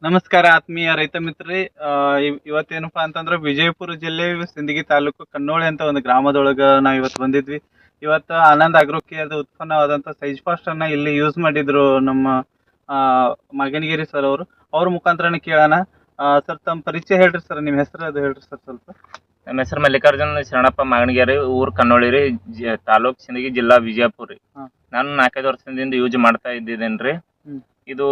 ನಮಸ್ಕಾರ ಆತ್ಮೀಯ ರೈತ ಮಿತ್ರರೇ. ಇವತ್ತೇನಪ್ಪಾ ಅಂತಂದ್ರೆ ವಿಜಯಪುರ ಜಿಲ್ಲೆ ಸಿಂದಗಿ ತಾಲೂಕು ಕನ್ನೋಳಿ ಅಂತ ಒಂದು ಗ್ರಾಮದೊಳಗ ನಾವ್ ಇವತ್ತು ಬಂದಿದ್ವಿ. ಇವತ್ತು ಆನಂದ್ ಅಗ್ರೋ ಕೇರ್ ಉತ್ಪನ್ನವಾದಂತ ಸೈಜ್ ಫಾಸ್ಟ್ ಅನ್ನ ಇಲ್ಲಿ ಯೂಸ್ ಮಾಡಿದ್ರು ನಮ್ಮ ಆ ಮಗನಗಿರಿ ಸರ್ ಅವರು. ಅವ್ರ ಮುಖಾಂತರನೇ ಕೇಳೋಣ. ಸರ್, ತಮ್ಮ ಪರಿಚಯ ಹೇಳ್ರಿ ಸರ್, ನಿಮ್ಮ ಹೆಸರು ಅದು ಹೇಳ್ರಿ ಸರ್ ಸ್ವಲ್ಪ. ನಮ್ಮ ಹೆಸರು ಮಲ್ಲಿಕಾರ್ಜುನ್ ಶರಣಪ್ಪ ಮಾಗಣಗೆರೆ, ಊರ್ ಕನ್ನೋಳಿ ರೀ, ತಾಲೂಕ್ ಸಿಂದಗಿ, ಜಿಲ್ಲಾ ವಿಜಯಪುರ ರೀ. ಹಾ. ನಾನು 4-5 ವರ್ಷದಿಂದ ಯೂಸ್ ಮಾಡ್ತಾ ಇದ್ದಿದ್ದೇನ್ರಿ. ಹ್ಮ್. ಇದು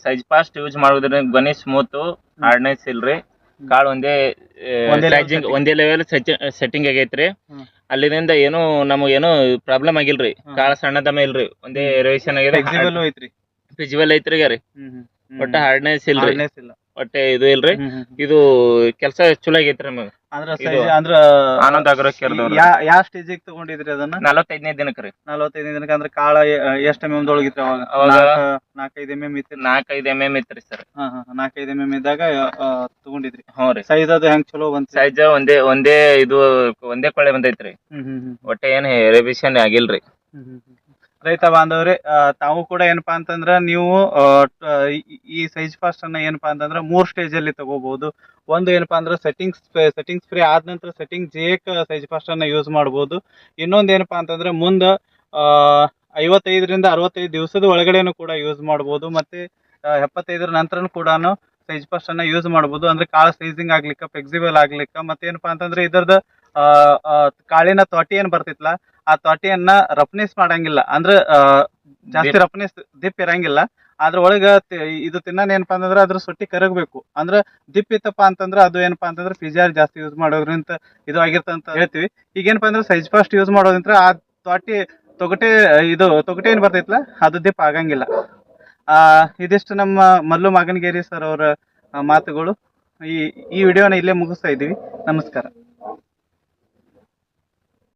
ಸೈಜ್ ಫಾಸ್ಟ್ ಯೂಸ್ ಮಾಡೋದ್ರಿಂದ ಗೊನೆ ಸ್ಮೂತ್, ಹಾರ್ಡ್ನೆಸ್ ಇಲ್ರಿ. ಕಾಳು ಒಂದೇ ಒಂದೇ level ಸೈಜಿಂಗ್ setting. ಒಂದೇ ಲೆವೆಲ್ ಸೆಟ್ಟಿಂಗ್ ಆಗೈತ್ರಿ. ಹ್ಮ್. ಅಲ್ಲಿಂದ ಏನು ನಮಗೇನು ಪ್ರಾಬ್ಲಮ್ ಆಗಿಲ್ರಿ. ಕಾಳು ಸಣ್ಣದಮ್ಮ ಇಲ್ರಿ, ಒಂದೇ ರೇಷನ್ ಆಗಿದೆ. Flexible ಐತ್ರಿ. ಫಿಜಿಬಲ್ ಐತ್ರಿ ರೀ. ಒಟ್ಟ ಹಾರ್ಡ್ನೆಸ್ ಇಲ್ರಿ, Hardness ಇಲ್ಲ. ಒಟ್ಟೆ ಇದು ಇಲ್ರಿ. ಇದು ಕೆಲಸ ಚಲೋ ಆಗೈತ್ರಿ ನಮಗ. ಅಂದ್ರ ಇದು size ಅಂದ್ರ ಆನಂದ್ ಅಗ್ರೋ ಕೇರ್ದವ್ರು. ಯಾವ ಸ್ಟೇಜಿಗೆ ತಗೊಂಡಿದ್ರಿ ಅದನ್ನ? 45ನೇ ದಿನಕ್ಕೆ ರೀ. 45 ದಿನಕ್ಕೆ. ಅಂದ್ರೆ ಕಾಳ ಎಷ್ಟ್ ದೊಳಗಿತ್ರಿ ಅವಾಗ? ಅವಾಗ 4-5 ಇತ್ತು. 4-5 ಇತ್ರಿ ಸರ್. 4-5 ಇದ್ದಾಗ ತಗೊಂಡಿದ್ರಿ. ಹ್ಞೂ ರೀ. ಸೈಜ್ ಅದು ಹೆಂಗ್ ಚಲೋ ಬಂತ? ಸೈಜ್ ಒಂದೇ ಇದು ಒಂದೇ ಕೊಳ್ಳೆ ಬಂದೈತ್ರಿ. ಒಟ್ಟೆ ಏನ್ ರೆವಿಷನ್ ಆಗಿಲ್ರಿ. ರೈತ ಬಾಂಧವ್ರೆ, ತಾವು ಕೂಡ ಏನಪ್ಪಾ ಅಂತಂದ್ರ ನೀವು ಈ ಸೈಜ್ ಫಾಸ್ಟ್ ಅನ್ನ ಏನಪ್ಪಾ ಅಂತಂದ್ರ 3 ಸ್ಟೇಜ್ ಅಲ್ಲಿ ತಗೋಬಹುದು. ಒಂದು ಏನಪ್ಪಾ ಅಂದ್ರೆ ಸೆಟ್ಟಿಂಗ್ ಸ್ಪ್ರೇ ಆದ ನಂತರ ಸೆಟ್ಟಿಂಗ್ ಜೇಕ್ ಸೈಜ್ ಫಾಸ್ಟ್ ಅನ್ನ ಯೂಸ್ ಮಾಡಬಹುದು. ಇನ್ನೊಂದು ಏನಪ್ಪಾ ಅಂತಂದ್ರೆ ಮುಂದ 55ರಿಂದ 65 ದಿವಸದ ಒಳಗಡೆನೂ ಕೂಡ ಯೂಸ್ ಮಾಡಬಹುದು. ಮತ್ತೆ 75ರ ನಂತರನೂ ಕೂಡ ಸೈಜ್ ಫಾಸ್ಟ್ ಅನ್ನ ಯೂಸ್ ಮಾಡಬಹುದು. ಅಂದ್ರೆ ಕಾಳು ಸೈಜಿಂಗ್ ಆಗ್ಲಿಕ್ಕ, ಫ್ಲೆಕ್ಸಿಬಲ್ ಆಗ್ಲಿಕ್ಕ, ಮತ್ತೆ ಏನಪ್ಪಾ ಅಂತಂದ್ರೆ ಇದರದ ಕಾಳಿನ ತ್ವಟಿ ಏನ್ ಬರ್ತಿತ್ಲ, ಆ ತ್ವಟಿಯನ್ನ ರಫ್ನೆಸ್ ಮಾಡಂಗಿಲ್ಲ. ಅಂದ್ರೆ ಜಾಸ್ತಿ ರಫ್ನೆಸ್ ದಿಪ್ ಇರಂಗಿಲ್ಲ. ಅದ್ರ ಒಳಗ ಇದು ತಿನ್ನೋನ್ ಏನಪ್ಪಾ ಅಂತಂದ್ರೆ ಅದ್ರ ಸೊಟ್ಟಿ ಕರಗಬೇಕು. ಅಂದ್ರ ದಿಪ್ ಇತ್ತಪ್ಪ ಅಂತಂದ್ರೆ ಅದು ಏನಪ್ಪಾ ಅಂತಂದ್ರೆ ಪಿಜಾರ್ ಜಾಸ್ತಿ ಯೂಸ್ ಮಾಡೋದ್ರಿಂದ ಇದು ಆಗಿರ್ತಂತ ಹೇಳ್ತೀವಿ. ಈಗ ಏನಪ್ಪಾ ಅಂದ್ರೆ ಸೈಜ್ ಫಾಸ್ಟ್ ಯೂಸ್ ಮಾಡೋದ್ರಿಂದ ಆ ತ್ವಟಿ ತೊಗಟೆ ಏನ್ ಬರ್ತೈತ್ಲ, ಅದು ದಿಪ್ ಆಗಂಗಿಲ್ಲ. ಇದಿಷ್ಟು ನಮ್ಮ ಮಲ್ಲು ಮಾಗನಗೇರಿ ಸರ್ ಅವರ ಮಾತುಗಳು. ಈ ವಿಡಿಯೋನ ಇಲ್ಲೇ ಮುಗಿಸ್ತಾ ಇದೀವಿ. ನಮಸ್ಕಾರ.